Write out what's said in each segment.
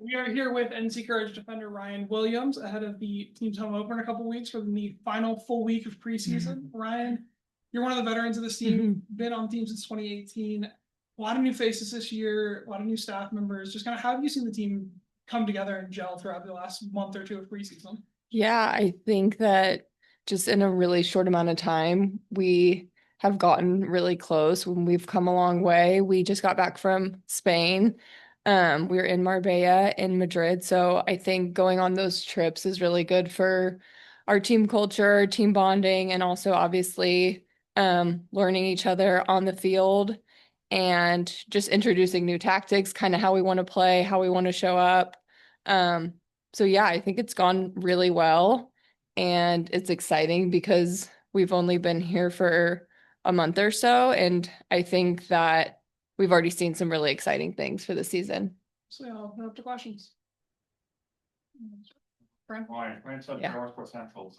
We are here with NC Courage defender Ryan Williams ahead of the team's home opener in a couple weeks for the final full week of preseason. Ryan, you're one of the veterans of this team, been on the team since 2018. A lot of new faces this year, a lot of new staff members. Just kind of how have you seen the team come together and gel throughout the last month or two of preseason? Yeah, I think that just in a really short amount of time, we have gotten really close when we've come a long way. We just got back from Spain. We were in Marbella in Madrid. So I think going on those trips is really good for our team culture, team bonding, and also obviously learning each other on the field and just introducing new tactics, kind of how we want to play, how we want to show up. Um, so yeah, I think it's gone really well and it's exciting because we've only been here for a month or so, and I think that we've already seen some really exciting things for the season. So yeah, I'll open up to questions. Brent? Ryan Sutton, Yeah. Northport Central.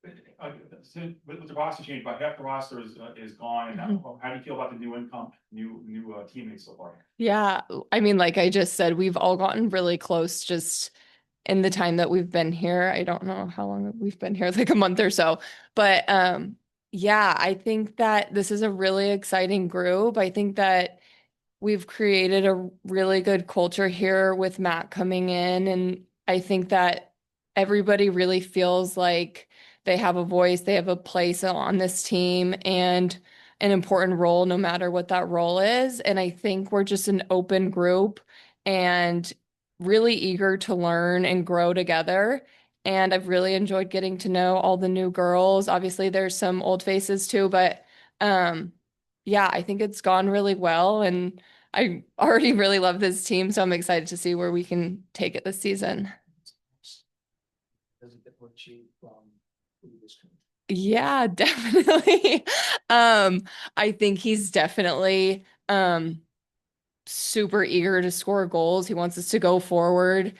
With the roster change, about half the roster is gone. And how do you feel about the new teammates so far? Yeah, I mean, like I just said, we've all gotten really close just in the time that we've been here. I don't know how long we've been here, like a month or so. But yeah, I think that this is a really exciting group. I think that we've created a really good culture here with Matt coming in, and I think that everybody really feels like they have a voice, they have a place on this team and an important role, no matter what that role is. And I think we're just an open group and really eager to learn and grow together. And I've really enjoyed getting to know all the new girls. Obviously, there's some old faces too, but yeah, I think it's gone really well. And I already really love this team, so I'm excited to see where we can take it this season. Does it differentiate from previous coach? Yeah, definitely. I think he's definitely super eager to score goals. He wants us to go forward,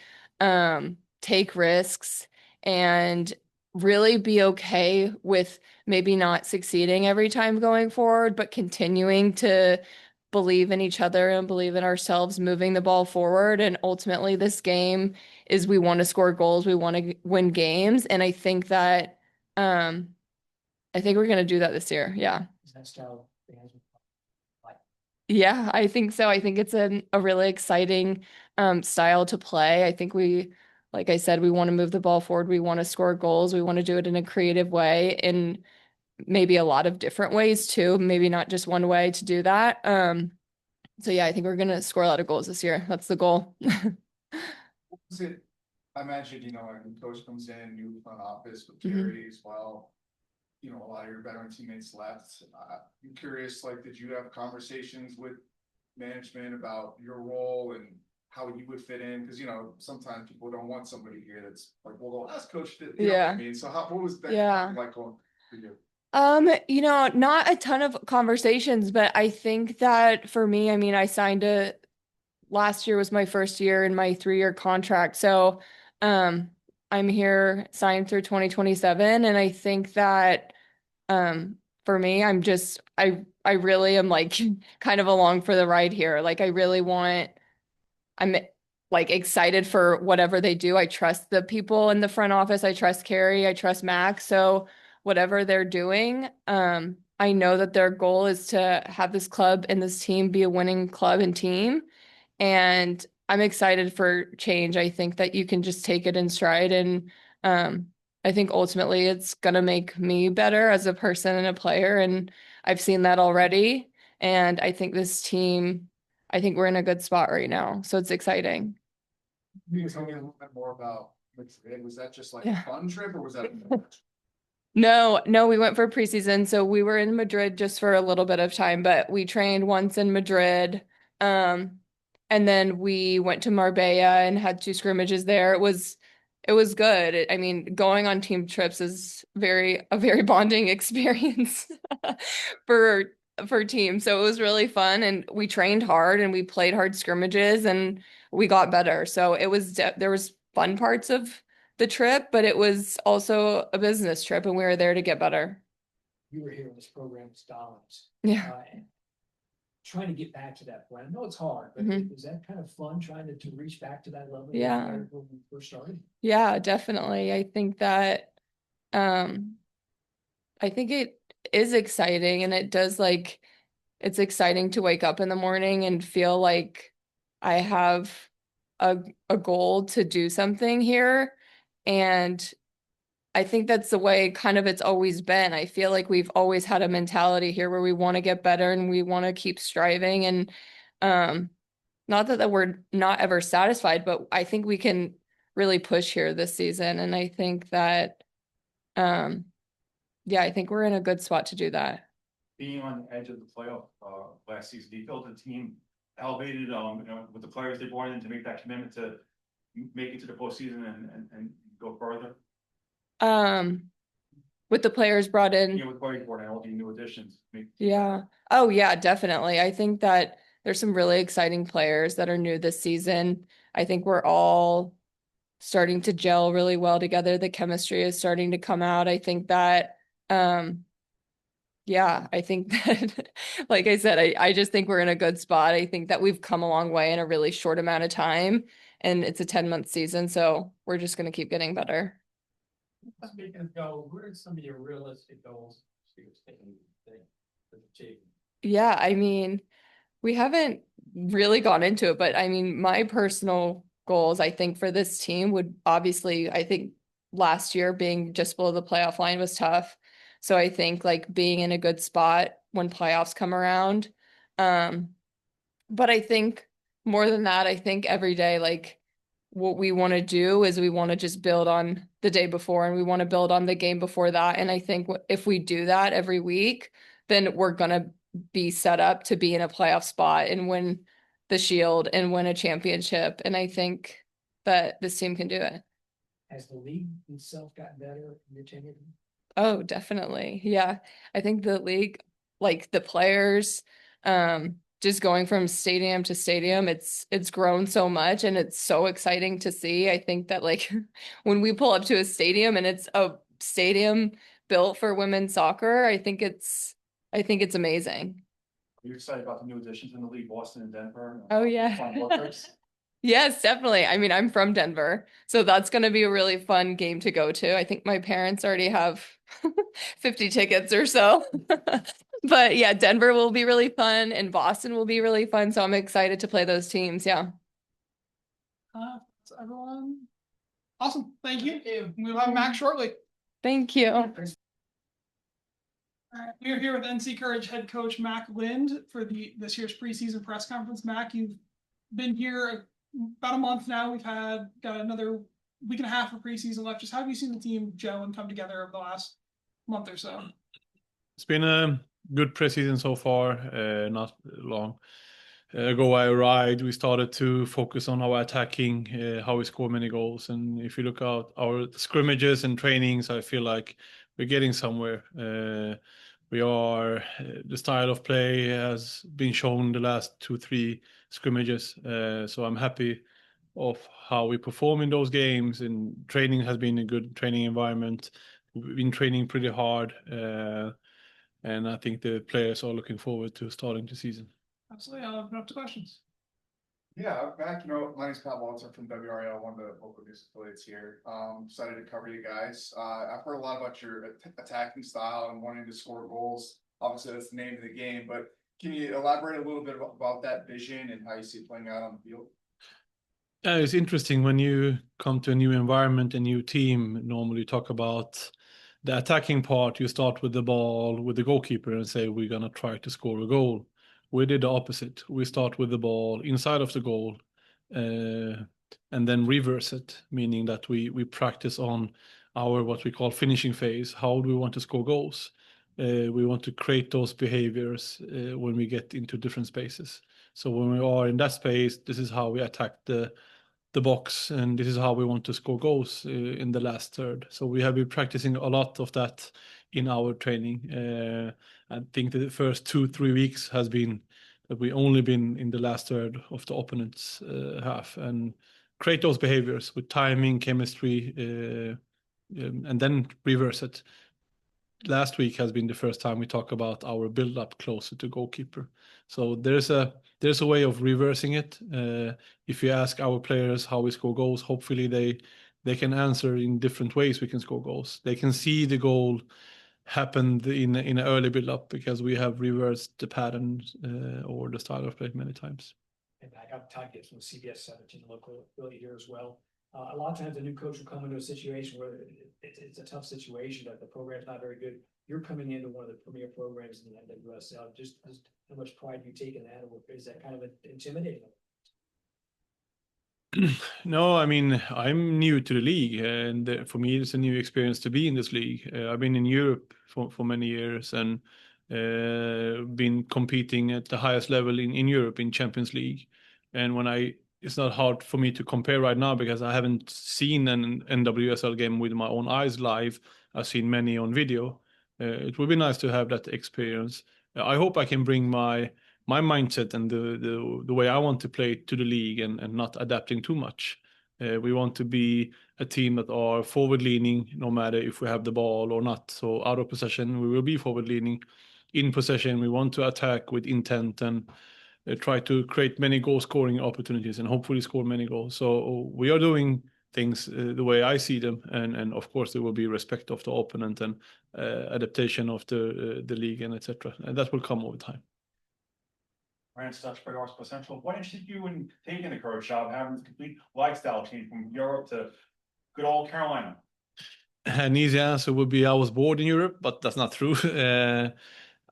take risks, and really be okay with maybe not succeeding every time going forward, but continuing to believe in each other and believe in ourselves, moving the ball forward. And ultimately, this game is we want to score goals, we want to win games. And um, I think we're gonna do that this year. Yeah. Is that style fans would like? Yeah, I think so. I think it's a really exciting style to play. I think like I said, we want to move the ball forward. We want to score goals. We want to do it in a creative way, in maybe a lot of different ways too. Maybe not just one way to do that. So yeah, I think we're gonna score a lot of goals this year. That's the goal. Was it, I imagine, when a new coach comes in, new front office with Mhm. Carrie as well, a lot of your veteran teammates left. I'm curious, like, did you have conversations with management about your role and how you would fit in? Because, sometimes people don't want somebody here that's like, well, the last coach did, you know what I Yeah. mean? So what was that Yeah. like for you? Not a ton of conversations, but I think that for me, I mean, I signed a last year was my first year in my 3-year contract. So, um, I'm here signed through 2027. And I think that, for me, I really am like kind of along for the ride here. Like, I'm like excited for whatever they do. I trust the people in the front office. I trust Carrie. I trust Max. So whatever they're doing, I know that their goal is to have this club and this team be a winning club and team. And I'm excited for change. I think that you can just take it in stride. And I think ultimately it's going to make me better as a person and a player. And I've seen that already. And I think this team, I think we're in a good spot right now. So it's exciting. Can you tell me a little bit more about Madrid? Was that just like a Yeah. fun trip or was that? No, no, we went for preseason. So we were in Madrid just for a little bit of time, but we trained once in Madrid. Um, and then we went to Marbella and had 2 scrimmages there. It was good. I mean, going on team trips is a very bonding experience for for teams. So it was really fun and we trained hard and we played hard scrimmages and we got better. So there was fun parts of the trip, but it was also a business trip and we were there to get better. You were here when this program was dollars. Yeah. trying to get back to that point? I know it's hard, but Mhm. is that kind of fun trying to reach back to that level? Yeah. When we first started? Yeah, definitely. I think that um I think it is exciting, and it does like it's exciting to wake up in the morning and feel like I have a goal to do something here. And I think that's the way kind of it's always been. I feel like we've always had a mentality here where we want to get better and we want to keep striving. And um not that we're not ever satisfied, but I think we can really push here this season. And I think that um yeah, I think we're in a good spot to do that. Being on the edge of the playoff, last season, do you feel the team elevated, you know, with the players they brought in to make that commitment to make it to the postseason and go further? With the players brought in. You know, with players brought in all the new additions. Yeah. Oh, yeah, definitely. I think that there's some really exciting players that are new this season. I think we're all starting to gel really well together. The chemistry is starting to come out. I think that, yeah, I think that, like I said, I just think we're in a good spot. I think that we've come a long way in a really short amount of time, and it's a 10-month season, so we're just going to keep getting better. Speaking of goals, what are some of your realistic goals for the team? Yeah, I mean, we haven't really gone into it, but I mean, my personal goals, I think, for this team would obviously, I think last year being just below the playoff line was tough. So I think like being in a good spot when playoffs come around. Um, but I think more than that, I think every day, like what we want to do is we want to just build on the day before, and we want to build on the game before that. And I think if we do that every week, then we're going to be set up to be in a playoff spot and win the Shield and win a championship. And I think that this team can do it. Has the league itself gotten better in your tenure? Oh, definitely. Yeah. I think the league, like the players, just going from stadium to stadium, it's grown so much, and it's so exciting to see. I think that like when we pull up to a stadium and it's a stadium built for women's soccer, I think it's amazing. Are you excited about the new additions in the league, Boston and Denver? Oh yeah. Fun workers? Yes, definitely. I mean, I'm from Denver, so that's going to be a really fun game to go to. I think my parents already have 50 tickets or so. But yeah, Denver will be really fun and Boston will be really fun. So I'm excited to play those teams. Yeah. That's everyone. Awesome. Thank you. We'll have Mac shortly. Thank you. All right, we are here with NC Courage head coach Mak Lind for this year's preseason press conference. Mac, you've been here about a month now. We've got another week and a half of preseason left. Just how have you seen the team gel and come together over the last month or so? It's been a good preseason so far. Not long ago I arrived, we started to focus on our attacking, how we score many goals. And if you look at our scrimmages and trainings, I feel like we're getting somewhere. The style of play has been shown the last 2-3 scrimmages. So I'm happy of how we perform in those games, and training has been a good training environment. We've been training pretty hard. And I think the players are looking forward to starting the season. Absolutely. I'll open up to questions. Yeah, Mac, my name's Pat Walter from WRL, one of the local news affiliates here. Excited to cover you guys. I've heard a lot about your attacking style and wanting to score goals. Obviously, that's the name of the game, but can you elaborate a little bit about that vision and how you see it playing out on the field? Yeah, it's interesting when you come to a new environment, a new team. Normally, you talk about the attacking part. You start with the ball, with the goalkeeper, and say, we're going to try to score a goal. We did the opposite. We start with the ball inside of the goal, and then reverse it, meaning that we practice on our what we call finishing phase. How do we want to score goals? We want to create those behaviors when we get into different spaces. So when we are in that space, this is how we attack the box, and this is how we want to score goals in the last third. So we have been practicing a lot of that in our training. I think the first 2-3 weeks has been that we only been in the last third of the opponent's half, and create those behaviors with timing, chemistry, and then reverse it. last week has been the first time we talk about our build up closer to goalkeeper. So there's a way of reversing it. If you ask our players how we score goals, hopefully they can answer in different ways we can score goals. They can see the goal happened in an early build up because we have reversed the pattern or the style of play many times. And I got Todd Gibbs from CBS 17 local affiliate here as well. A lot of times a new coach will come into a situation where it's a tough situation, that the program's not very good. You're coming into one of the premier programs in the NWSL. Just how much pride do you take in that? Or is that kind of intimidating? No, I mean, I'm new to the league, and for me, it's a new experience to be in this league. I've been in Europe for many years and been competing at the highest level in Europe in Champions League. And it's not hard for me to compare right now because I haven't seen an NWSL game with my own eyes live. I've seen many on video. It would be nice to have that experience. I hope I can bring my mindset and the way I want to play to the league and not adapting too much. We want to be a team that are forward leaning no matter if we have the ball or not. So out of possession, we will be forward leaning. In possession, we want to attack with intent and try to create many goal scoring opportunities and hopefully score many goals. So we are doing things the way I see them, and of course there will be respect of the opponent and adaptation of the league and etc. And that will come over time. Ryan Stutch by Arsenal Central. What interested you in taking the coach job, having this complete lifestyle change from Europe to good old Carolina? An easy answer would be I was bored in Europe, but that's not true.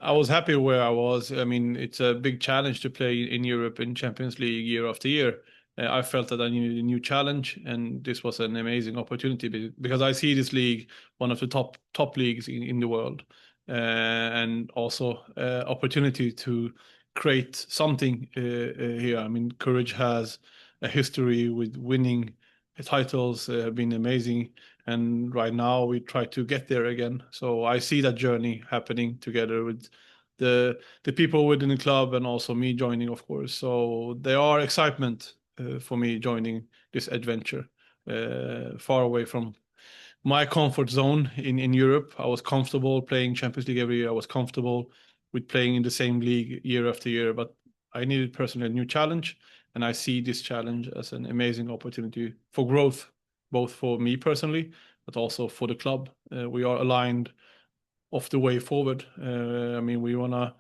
I was happy where I was. I mean, it's a big challenge to play in Europe in Champions League year after year. I felt that I needed a new challenge, and this was an amazing opportunity because I see this league one of the top leagues in the world, and also opportunity to create something here. I mean, Courage has a history with winning titles, been amazing, and right now we try to get there again. So I see that journey happening together with the people within the club and also me joining, of course. So there are excitement for me joining this adventure, far away from my comfort zone in Europe. I was comfortable playing Champions League every year. I was comfortable with playing in the same league year after year, but I needed personally a new challenge, and I see this challenge as an amazing opportunity for growth, both for me personally, but also for the club. We are aligned of the way forward. I mean, we wanna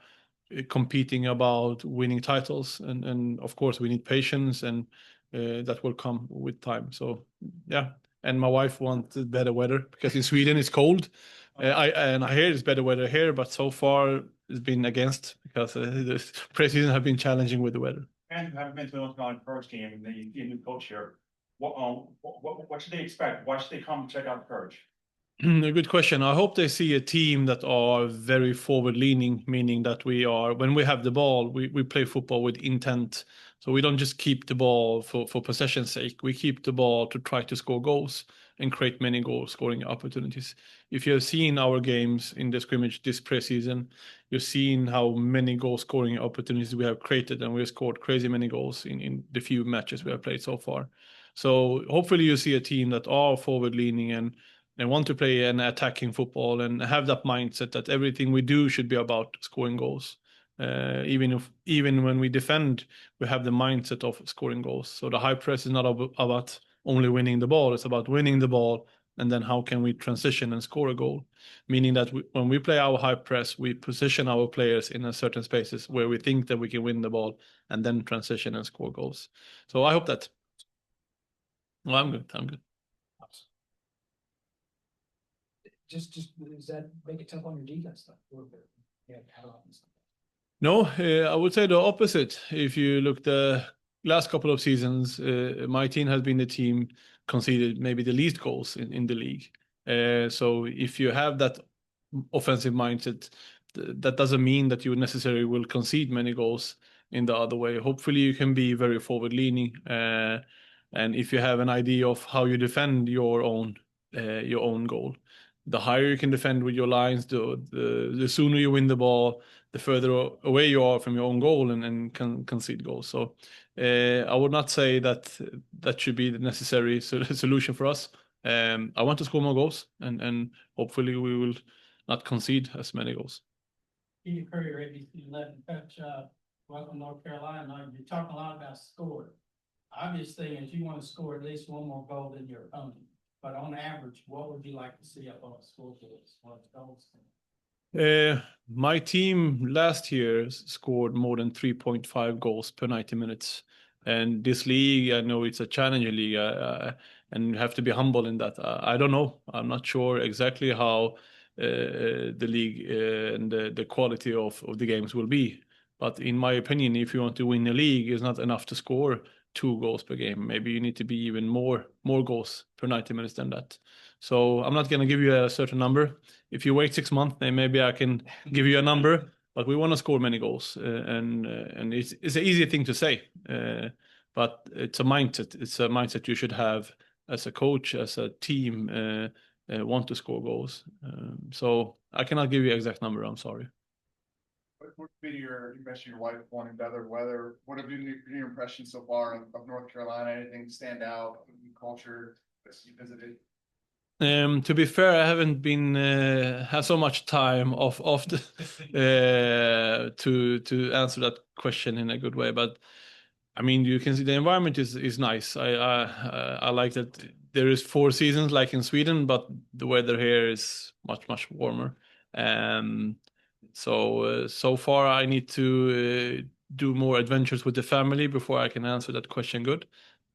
competing about winning titles, and of course we need patience, and that will come with time. So yeah, and my wife wants better weather because in Sweden it's cold. I hear it's better weather here, but so far it's been against because the preseason have been challenging with the weather. And you haven't been to the North Carolina first game, and then you see a new coach here. What should they expect? Why should they come check out the Courage? A good question. I hope they see a team that are very forward leaning, meaning that when we have the ball, we play football with intent. So we don't just keep the ball for possession's sake. We keep the ball to try to score goals and create many goal scoring opportunities. If you have seen our games in the scrimmage this preseason, you've seen how many goal scoring opportunities we have created, and we have scored crazy many goals in the few matches we have played so far. So hopefully you see a team that are forward leaning and want to play an attacking football and have that mindset that everything we do should be about scoring goals. Even when we defend, we have the mindset of scoring goals. So the high press is not about only winning the ball; it's about winning the ball, and then how can we transition and score a goal? Meaning that when we play our high press, we position our players in a certain spaces where we think that we can win the ball, and then transition and score goals. So I hope that. Well, I'm good. Just does that make it tough on your defense though? Yeah, how often? No, I would say the opposite. If you look the last couple of seasons, my team has been the team conceded maybe the least goals in the league. So if you have that offensive mindset, that doesn't mean that you necessarily will concede many goals in the other way. Hopefully you can be very forward leaning. And if you have an idea of how you defend your own goal, the higher you can defend with your lines, the sooner you win the ball, the further away you are from your own goal and can concede goals. So I would not say that should be the necessary solution for us. I want to score more goals, and hopefully we will not concede as many goals. Steve Curry, ABC 11, Coach, welcome North Carolina. You're talking a lot about scoring. Obvious thing is you want to score at least one more goal than your opponent. But on average, what would you like to see up on a scoreboard as far as goals? My team last year scored more than 3.5 goals per 90 minutes. And this league, I know it's a challenging league, and you have to be humble in that. I don't know. I'm not sure exactly how the league and the quality of the games will be. But in my opinion, if you want to win the league, it's not enough to score 2 goals per game. Maybe you need to be even more goals per 90 minutes than that. So I'm not going to give you a certain number. If you wait 6 months, then maybe I can give you a number. But we want to score many goals, and it's an easy thing to say, but it's a mindset. It's a mindset you should have as a coach, as a team, want to score goals. So I cannot give you an exact number. I'm sorry. What have been you mentioned your wife wanting better weather. What have been your impressions so far of North Carolina? Anything stand out, culture that you visited? To be fair, I haven't been had so much time off the, to answer that question in a good way. But I mean, you can see the environment is nice. I like that there is 4 seasons like in Sweden, but the weather here is much warmer. So far I need to do more adventures with the family before I can answer that question good.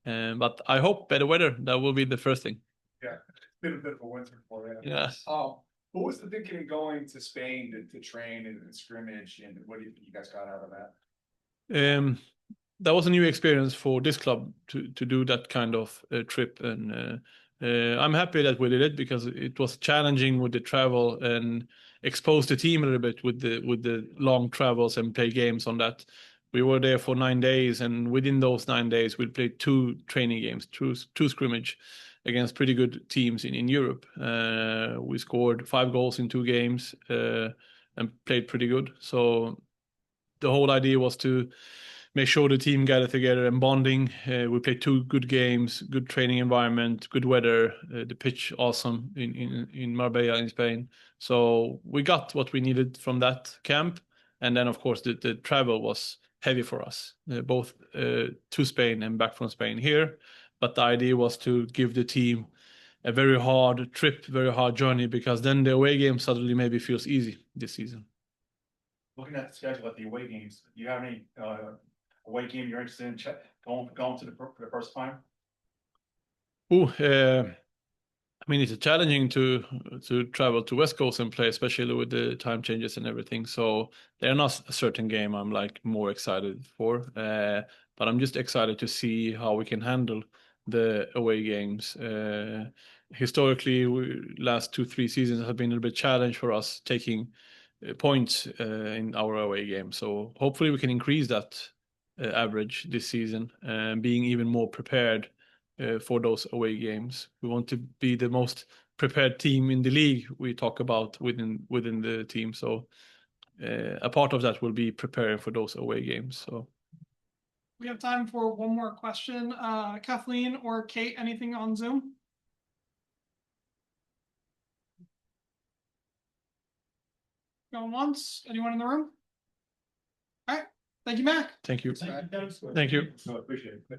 But I hope better weather. That will be the first thing. Yeah, it's been a bit of a winter for you. Yeah. What was the thinking in going to Spain to train and scrimmage, and what do you think you guys got out of that? That was a new experience for this club to do that kind of trip, and I'm happy that we did it because it was challenging with the travel and expose the team a little bit with the long travels and play games on that. We were there for 9 days, and within those 9 days, we played 2 training games, two scrimmage against pretty good teams in Europe. We scored 5 goals in 2 games and played pretty good. So the whole idea was to make sure the team gathered together and bonding. We played 2 good games, good training environment, good weather, the pitch awesome in Marbella in Spain. So we got what we needed from that camp. And then, of course, the travel was heavy for us, both to Spain and back from Spain here. But the idea was to give the team a very hard trip, very hard journey, because then the away game suddenly maybe feels easy this season. Looking at the schedule at the away games, do you have any away game you're interested in going to for the first time? I mean, it's challenging to travel to West Coast and play, especially with the time changes and everything. So they're not a certain game I'm like more excited for, but I'm just excited to see how we can handle the away games. Historically, last 2-3 seasons have been a little bit challenge for us taking points in our away game. So hopefully we can increase that average this season and being even more prepared for those away games. We want to be the most prepared team in the league we talk about within the team. So a part of that will be preparing for those away games. So We have time for one more question. Kathleen or Kate, anything on Zoom? Going once? Anyone in the room? All right. Thank you, Mac. thank you. Thank you, Coach. Thank you. No, I appreciate it.